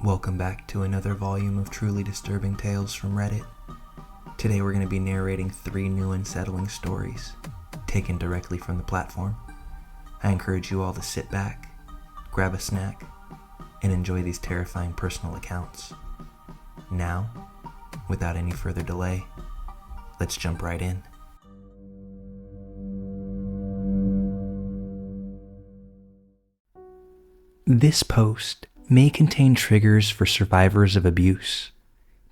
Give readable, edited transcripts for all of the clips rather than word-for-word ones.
Welcome back to another volume of truly disturbing tales from Reddit. Today we're going to be narrating 3 new unsettling stories, taken directly from the platform. I encourage you all to sit back, grab a snack, and enjoy these terrifying personal accounts. Now, without any further delay, let's jump right in. This post may contain triggers for survivors of abuse.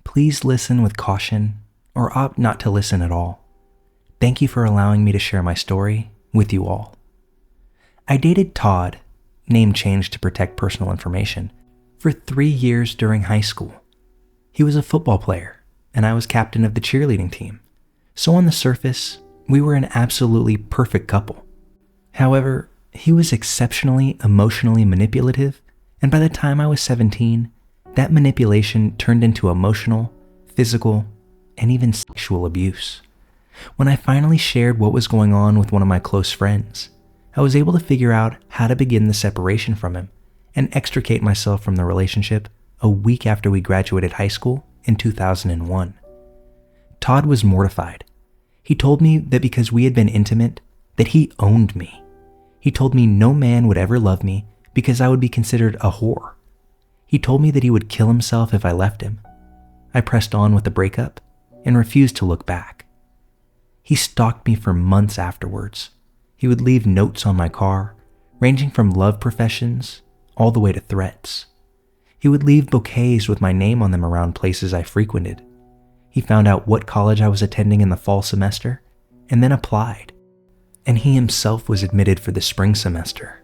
Please listen with caution or opt not to listen at all. Thank you for allowing me to share my story with you all. I dated Todd, name changed to protect personal information, for 3 years during high school. He was a football player, and I was captain of the cheerleading team. So on the surface, we were an absolutely perfect couple. However, he was exceptionally emotionally manipulative, and by the time I was 17, that manipulation turned into emotional, physical, and even sexual abuse. When I finally shared what was going on with one of my close friends, I was able to figure out how to begin the separation from him and extricate myself from the relationship a week after we graduated high school in 2001. Todd was mortified. He told me that because we had been intimate, that he owned me. He told me no man would ever love me because I would be considered a whore. He told me that he would kill himself if I left him. I pressed on with the breakup and refused to look back. He stalked me for months afterwards. He would leave notes on my car, ranging from love professions all the way to threats. He would leave bouquets with my name on them around places I frequented. He found out what college I was attending in the fall semester and then applied. And he himself was admitted for the spring semester.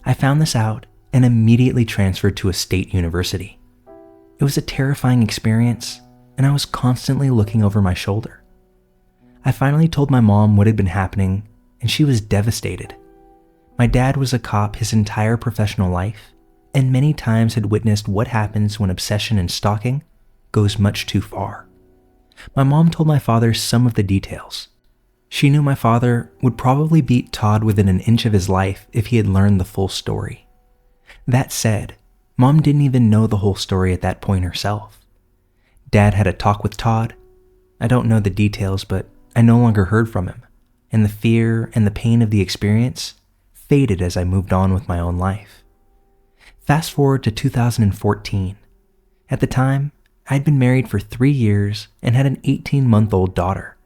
I found this out and immediately transferred to a state university. It was a terrifying experience, and I was constantly looking over my shoulder. I finally told my mom what had been happening, and she was devastated. My dad was a cop his entire professional life, and many times had witnessed what happens when obsession and stalking goes much too far. My mom told my father some of the details. She knew my father would probably beat Todd within an inch of his life if he had learned the full story. That said, Mom didn't even know the whole story at that point herself. Dad had a talk with Todd. I don't know the details, but I no longer heard from him, and the fear and the pain of the experience faded as I moved on with my own life. Fast forward to 2014. At the time, I'd been married for 3 years and had an 18-month-old daughter.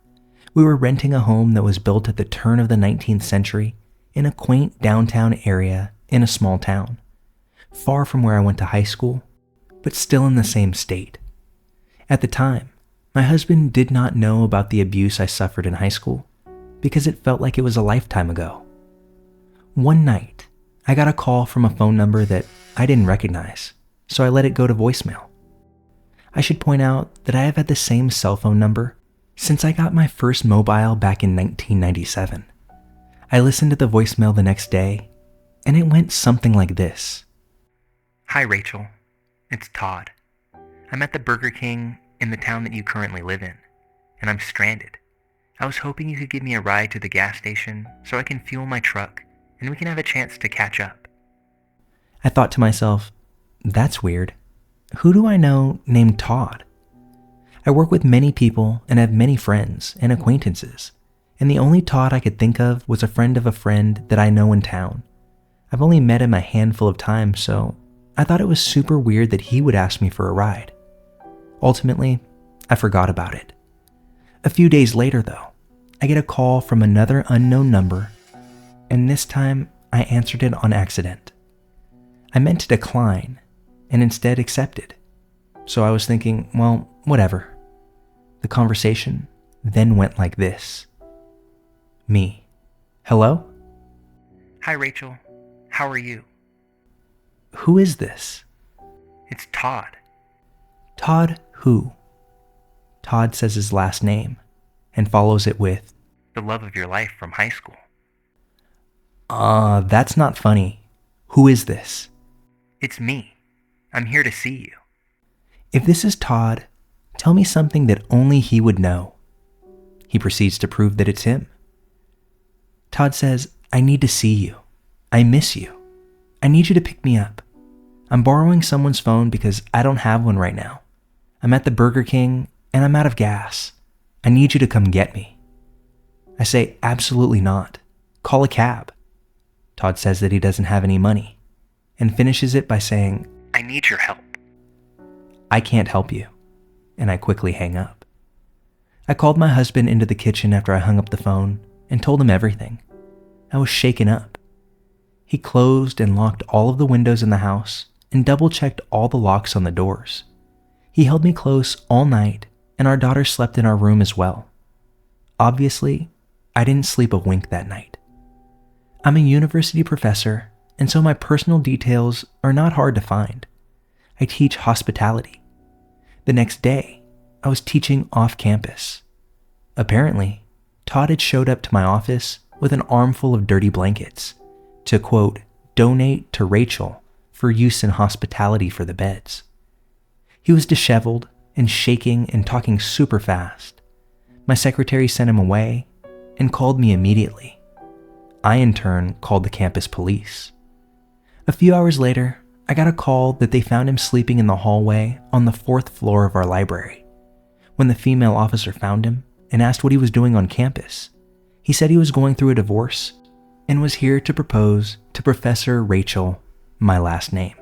We were renting a home that was built at the turn of the 19th century in a quaint downtown area in a small town, far from where I went to high school, but still in the same state. At the time, my husband did not know about the abuse I suffered in high school because it felt like it was a lifetime ago. One night, I got a call from a phone number that I didn't recognize, so I let it go to voicemail. I should point out that I have had the same cell phone number since I got my first mobile back in 1997. I listened to the voicemail the next day, and it went something like this. Hi Rachel, it's Todd. I'm at the Burger King in the town that you currently live in, and I'm stranded. I was hoping you could give me a ride to the gas station so I can fuel my truck and we can have a chance to catch up. I thought to myself, that's weird. Who do I know named Todd? I work with many people and have many friends and acquaintances, and the only Todd I could think of was a friend of a friend that I know in town. I've only met him a handful of times, so I thought it was super weird that he would ask me for a ride. Ultimately, I forgot about it. A few days later, though, I get a call from another unknown number, and this time I answered it on accident. I meant to decline, and instead accepted. So I was thinking, well, whatever. The conversation then went like this. Me. Hello? Hi, Rachel. How are you? Who is this? It's Todd. Todd who? Todd says his last name and follows it with, the love of your life from high school. That's not funny. Who is this? It's me. I'm here to see you. If this is Todd, tell me something that only he would know. He proceeds to prove that it's him. Todd says, I need to see you. I miss you. I need you to pick me up. I'm borrowing someone's phone because I don't have one right now. I'm at the Burger King and I'm out of gas. I need you to come get me." I say, "Absolutely not. Call a cab." Todd says that he doesn't have any money and finishes it by saying, "I need your help." "I can't help you," and I quickly hang up. I called my husband into the kitchen after I hung up the phone and told him everything. I was shaken up. He closed and locked all of the windows in the house and double-checked all the locks on the doors. He held me close all night, and our daughter slept in our room as well. Obviously, I didn't sleep a wink that night. I'm a university professor, and so my personal details are not hard to find. I teach hospitality. The next day, I was teaching off campus. Apparently, Todd had showed up to my office with an armful of dirty blankets to, quote, donate to Rachel for use in hospitality for the beds. He was disheveled and shaking and talking super fast. My secretary sent him away and called me immediately. I, in turn, called the campus police. A few hours later, I got a call that they found him sleeping in the hallway on the 4th floor of our library. When the female officer found him and asked what he was doing on campus, he said he was going through a divorce and was here to propose to Professor Rachel, my last name.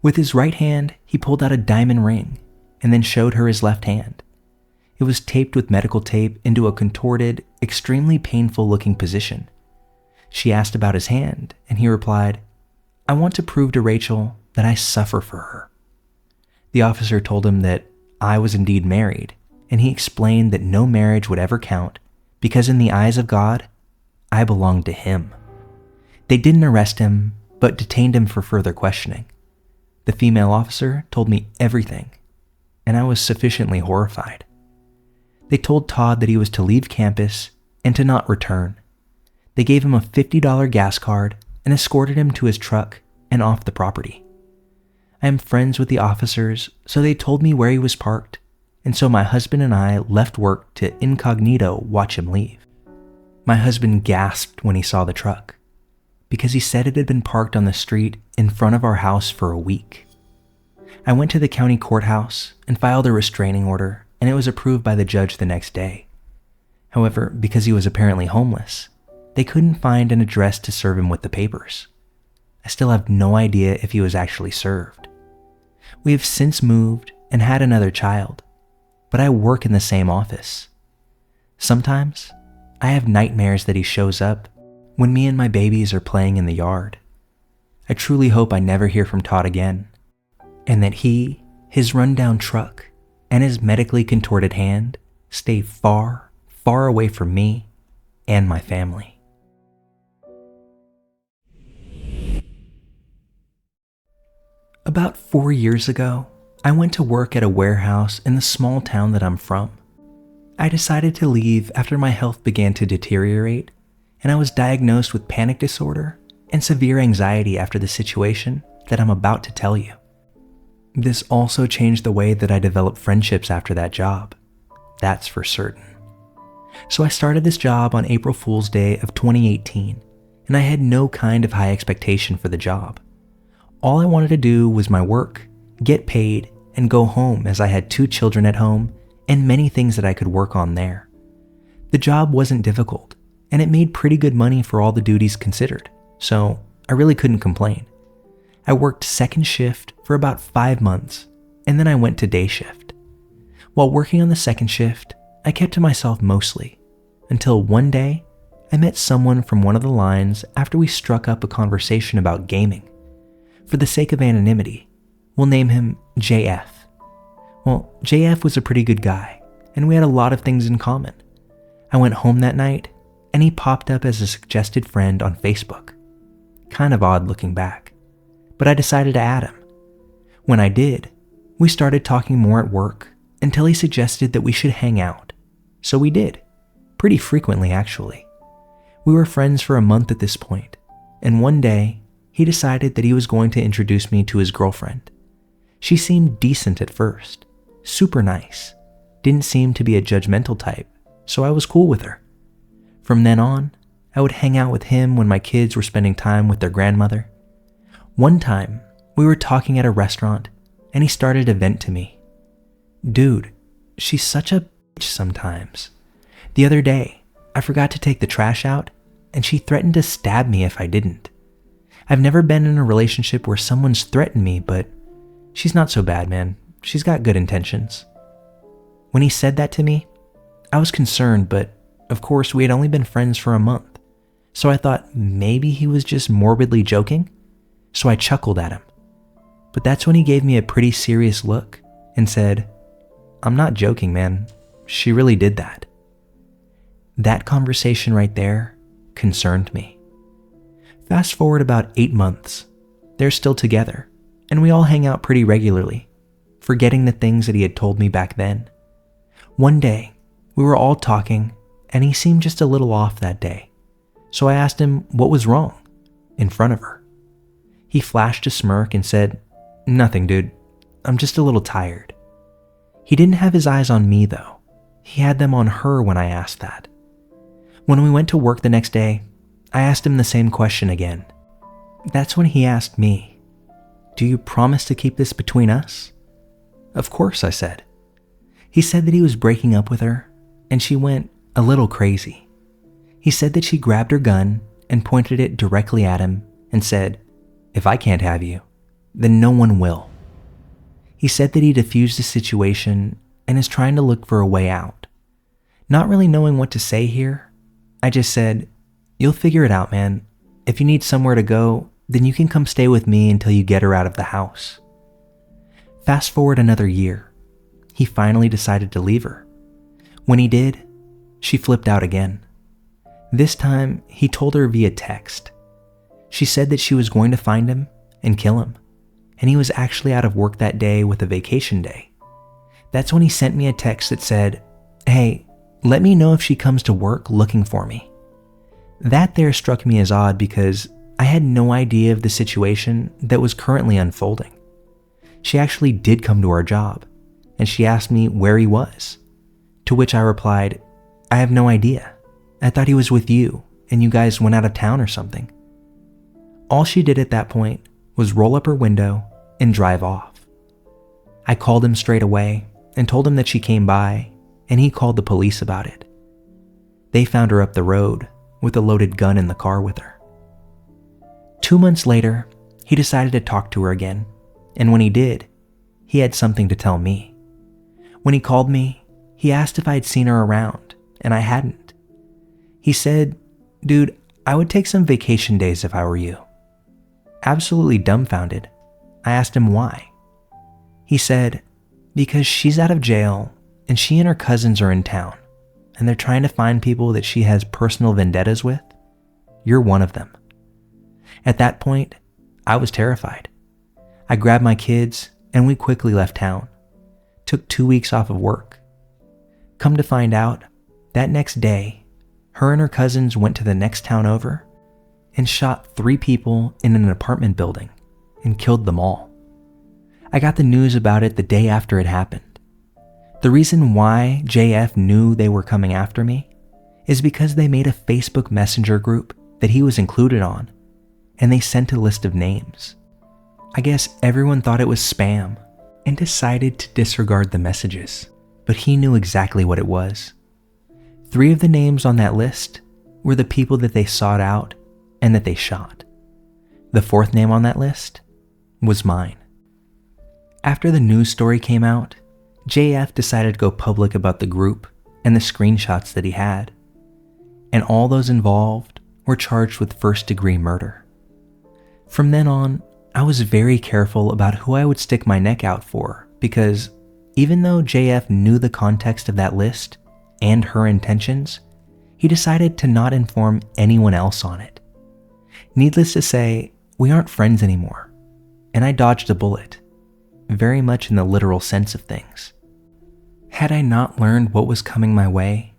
With his right hand, he pulled out a diamond ring and then showed her his left hand. It was taped with medical tape into a contorted, extremely painful-looking position. She asked about his hand, and he replied, "I want to prove to Rachel that I suffer for her." The officer told him that I was indeed married, and he explained that no marriage would ever count because in the eyes of God, I belonged to him. They didn't arrest him, but detained him for further questioning. The female officer told me everything, and I was sufficiently horrified. They told Todd that he was to leave campus and to not return. They gave him a $50 gas card and escorted him to his truck and off the property. I am friends with the officers, so they told me where he was parked, and so my husband and I left work to incognito watch him leave. My husband gasped when he saw the truck, because he said it had been parked on the street in front of our house for a week. I went to the county courthouse and filed a restraining order, and it was approved by the judge the next day. However, because he was apparently homeless, they couldn't find an address to serve him with the papers. I still have no idea if he was actually served. We have since moved and had another child, but I work in the same office. Sometimes, I have nightmares that he shows up when me and my babies are playing in the yard. I truly hope I never hear from Todd again, and that he, his rundown truck, and his medically contorted hand stay far, far away from me and my family. About 4 years ago, I went to work at a warehouse in the small town that I'm from. I decided to leave after my health began to deteriorate, and I was diagnosed with panic disorder and severe anxiety after the situation that I'm about to tell you. This also changed the way that I developed friendships after that job. That's for certain. So I started this job on April Fool's Day of 2018, and I had no kind of high expectation for the job. All I wanted to do was my work, get paid, and go home as I had 2 children at home and many things that I could work on there. The job wasn't difficult, and it made pretty good money for all the duties considered, so I really couldn't complain. I worked second shift for about 5 months, and then I went to day shift. While working on the second shift, I kept to myself mostly, until one day, I met someone from one of the lines after we struck up a conversation about gaming. For the sake of anonymity, we'll name him JF. Well, JF was a pretty good guy, and we had a lot of things in common. I went home that night, and he popped up as a suggested friend on Facebook. Kind of odd looking back, but I decided to add him. When I did, we started talking more at work until he suggested that we should hang out. So we did, pretty frequently actually. We were friends for a month at this point, and one day, he decided that he was going to introduce me to his girlfriend. She seemed decent at first, super nice, didn't seem to be a judgmental type, so I was cool with her. From then on, I would hang out with him when my kids were spending time with their grandmother, One time, we were talking at a restaurant and he started to vent to me. Dude, she's such a bitch sometimes. The other day, I forgot to take the trash out and she threatened to stab me if I didn't. I've never been in a relationship where someone's threatened me, but she's not so bad, man. She's got good intentions. When he said that to me, I was concerned, but of course we had only been friends for a month, so I thought maybe he was just morbidly joking, so I chuckled at him. But that's when he gave me a pretty serious look and said, I'm not joking, man. She really did that. That conversation right there concerned me. Fast forward about 8 months. They're still together, and we all hang out pretty regularly, forgetting the things that he had told me back then. One day, we were all talking, and he seemed just a little off that day. So I asked him what was wrong, in front of her. He flashed a smirk and said, Nothing, dude. I'm just a little tired. He didn't have his eyes on me, though. He had them on her when I asked that. When we went to work the next day, I asked him the same question again. That's when he asked me, Do you promise to keep this between us? Of course, I said. He said that he was breaking up with her, and she went a little crazy. He said that she grabbed her gun and pointed it directly at him and said, If I can't have you, then no one will. He said that he diffused the situation and is trying to look for a way out. Not really knowing what to say here, I just said, You'll figure it out, man. If you need somewhere to go, then you can come stay with me until you get her out of the house. Fast forward another year. He finally decided to leave her. When he did, she flipped out again. This time, he told her via text. She said that she was going to find him and kill him, and he was actually out of work that day with a vacation day. That's when he sent me a text that said, Hey, let me know if she comes to work looking for me. That there struck me as odd because I had no idea of the situation that was currently unfolding. She actually did come to our job, and she asked me where he was, to which I replied, I have no idea. I thought he was with you, and you guys went out of town or something. All she did at that point was roll up her window and drive off. I called him straight away and told him that she came by, and he called the police about it. They found her up the road with a loaded gun in the car with her. 2 months later, he decided to talk to her again, and when he did, he had something to tell me. When he called me, he asked if I had seen her around, and I hadn't. He said, Dude, I would take some vacation days if I were you. Absolutely dumbfounded, I asked him why. He said, Because she's out of jail, and she and her cousins are in town, and they're trying to find people that she has personal vendettas with. You're one of them. At that point, I was terrified. I grabbed my kids and we quickly left town. Took 2 weeks off of work. Come to find out, that next day, her and her cousins went to the next town over and shot 3 people in an apartment building and killed them all. I got the news about it the day after it happened. The reason why JF knew they were coming after me is because they made a Facebook Messenger group that he was included on, and they sent a list of names. I guess everyone thought it was spam and decided to disregard the messages, but he knew exactly what it was. 3 of the names on that list were the people that they sought out and that they shot. The 4th name on that list was mine. After the news story came out, JF decided to go public about the group and the screenshots that he had, and all those involved were charged with first-degree murder. From then on, I was very careful about who I would stick my neck out for because even though JF knew the context of that list and her intentions, he decided to not inform anyone else on it. Needless to say, we aren't friends anymore, and I dodged a bullet, very much in the literal sense of things. Had I not learned what was coming my way,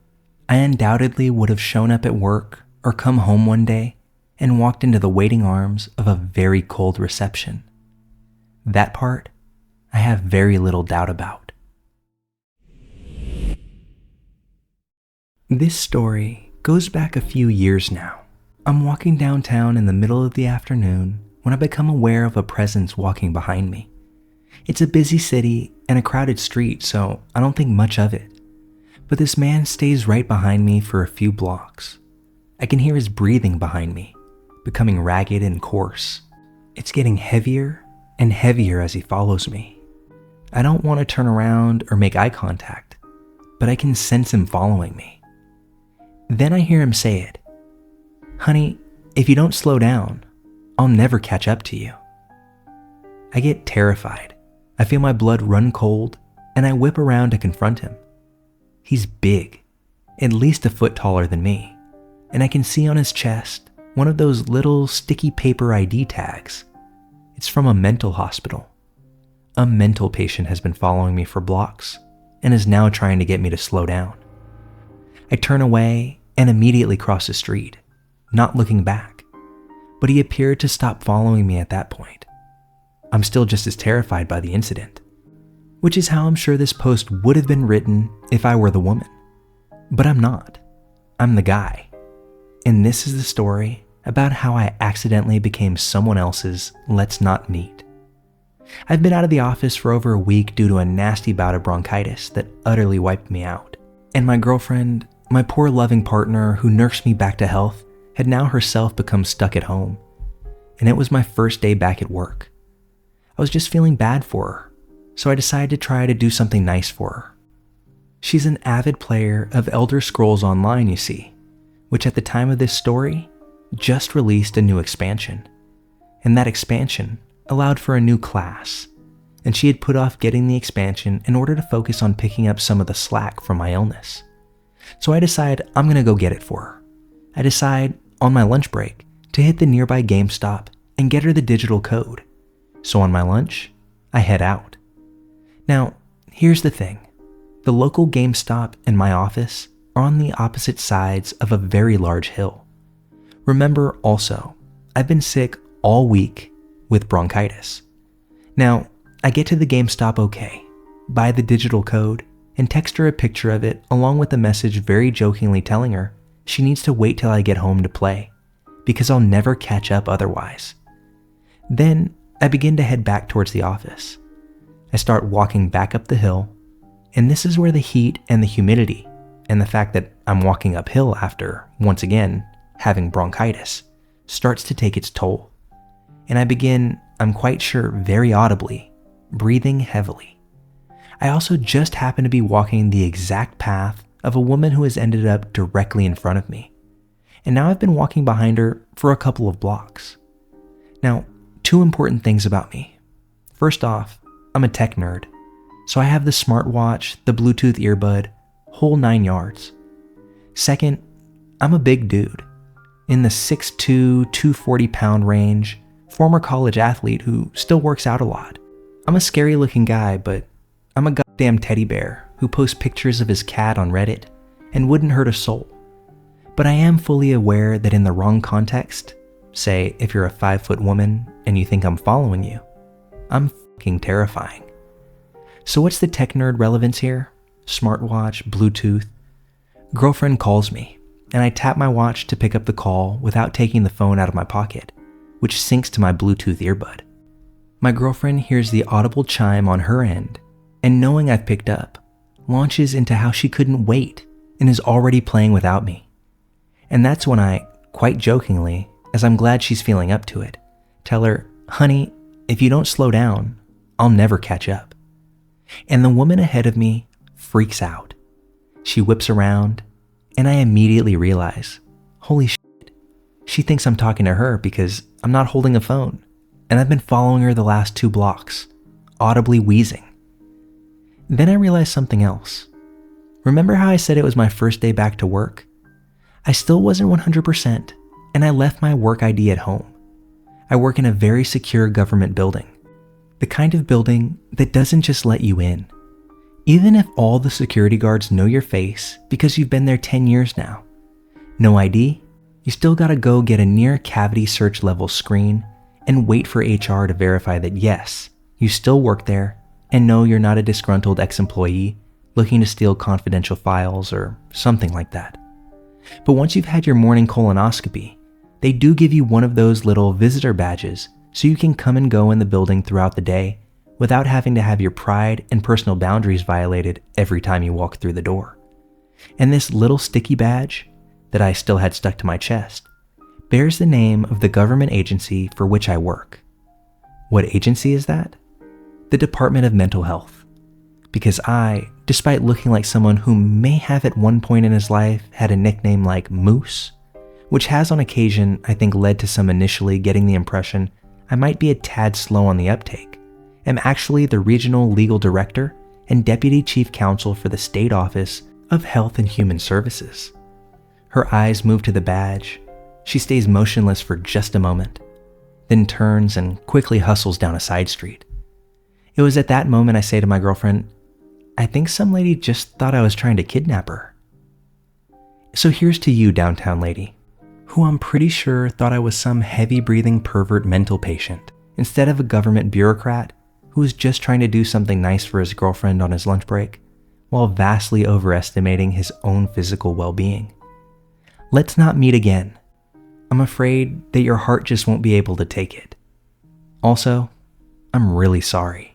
I undoubtedly would have shown up at work or come home one day and walked into the waiting arms of a very cold reception. That part, I have very little doubt about. This story goes back a few years now. I'm walking downtown in the middle of the afternoon when when I become aware of a presence walking behind me. It's a busy city and a crowded street, so I don't think much of it. But this man stays right behind me for a few blocks. I can hear his breathing behind me, becoming ragged and coarse. It's getting heavier and heavier as he follows me. I don't want to turn around or make eye contact, but I can sense him following me. Then I hear him say it. "Honey, if you don't slow down, I'll never catch up to you." I get terrified. I feel my blood run cold, and I whip around to confront him. He's big, at least a foot taller than me, and I can see on his chest one of those little sticky paper ID tags. It's from a mental hospital. A mental patient has been following me for blocks and is now trying to get me to slow down. I turn away and immediately cross the street, not looking back, but he appeared to stop following me at that point. I'm still just as terrified by the incident, which is how I'm sure this post would have been written if I were the woman. But I'm not. I'm the guy. And this is the story about how I accidentally became someone else's let's not meet. I've been out of the office for over a week due to a nasty bout of bronchitis that utterly wiped me out. And my girlfriend, my poor loving partner who nursed me back to health, had now herself become stuck at home. And it was my first day back at work. I was just feeling bad for her, so I decided to try to do something nice for her. She's an avid player of Elder Scrolls Online, you see, which at the time of this story just released a new expansion. And that expansion allowed for a new class, and she had put off getting the expansion in order to focus on picking up some of the slack from my illness. So I decide I'm gonna go get it for her. I decide on my lunch break to hit the nearby GameStop and get her the digital code. So on my lunch, I head out. Now, here's the thing. The local GameStop and my office are on the opposite sides of a very large hill. Remember also, I've been sick all week with bronchitis. Now, I get to the GameStop okay, buy the digital code, and text her a picture of it along with a message very jokingly telling her she needs to wait till I get home to play, because I'll never catch up otherwise. Then, I begin to head back towards the office. I start walking back up the hill, and this is where the heat and the humidity, and the fact that I'm walking uphill after, once again, having bronchitis, starts to take its toll. And I begin, I'm quite sure very audibly, breathing heavily. I also just happen to be walking the exact path of a woman who has ended up directly in front of me. And now I've been walking behind her for a couple of blocks. Now, two important things about me. First off, I'm a tech nerd, so I have the smartwatch, the Bluetooth earbud, whole 9 yards. Second, I'm a big dude, in the 6'2", 240-pound range, former college athlete who still works out a lot. I'm a scary looking guy, but I'm a goddamn teddy bear who posts pictures of his cat on Reddit and wouldn't hurt a soul. But I am fully aware that in the wrong context, say if you're a 5-foot woman and you think I'm following you, I'm fucking terrifying. So what's the tech nerd relevance here? Smartwatch, Bluetooth. Girlfriend calls me, and I tap my watch to pick up the call without taking the phone out of my pocket, which syncs to my Bluetooth earbud. My girlfriend hears the audible chime on her end, and knowing I've picked up, launches into how she couldn't wait and is already playing without me. And that's when I, quite jokingly, as I'm glad she's feeling up to it, tell her, "Honey, if you don't slow down, I'll never catch up." And the woman ahead of me freaks out. She whips around, and I immediately realize, holy shit, she thinks I'm talking to her because I'm not holding a phone, and I've been following her the last 2 blocks, audibly wheezing. Then I realized something else. Remember how I said it was my first day back to work? I still wasn't 100%, and I left my work ID at home. I work in a very secure government building, the kind of building that doesn't just let you in. Even if all the security guards know your face because you've been there 10 years now. No ID, you still gotta go get a near cavity search level screen and wait for HR to verify that yes, you still work there and no, you're not a disgruntled ex-employee looking to steal confidential files or something like that. But once you've had your morning colonoscopy, they do give you one of those little visitor badges so you can come and go in the building throughout the day without having to have your pride and personal boundaries violated every time you walk through the door. And this little sticky badge that I still had stuck to my chest bears the name of the government agency for which I work. What agency is that? The Department of Mental Health. Because I, despite looking like someone who may have at one point in his life had a nickname like Moose, which has on occasion I think led to some initially getting the impression I might be a tad slow on the uptake, am actually the Regional Legal Director and Deputy Chief Counsel for the State Office of Health and Human Services. Her eyes move to the badge. She stays motionless for just a moment, then turns and quickly hustles down a side street. It was at that moment I say to my girlfriend, I think some lady just thought I was trying to kidnap her. So here's to you, downtown lady, who I'm pretty sure thought I was some heavy-breathing pervert mental patient instead of a government bureaucrat who was just trying to do something nice for his girlfriend on his lunch break while vastly overestimating his own physical well-being. Let's not meet again. I'm afraid that your heart just won't be able to take it. Also, I'm really sorry.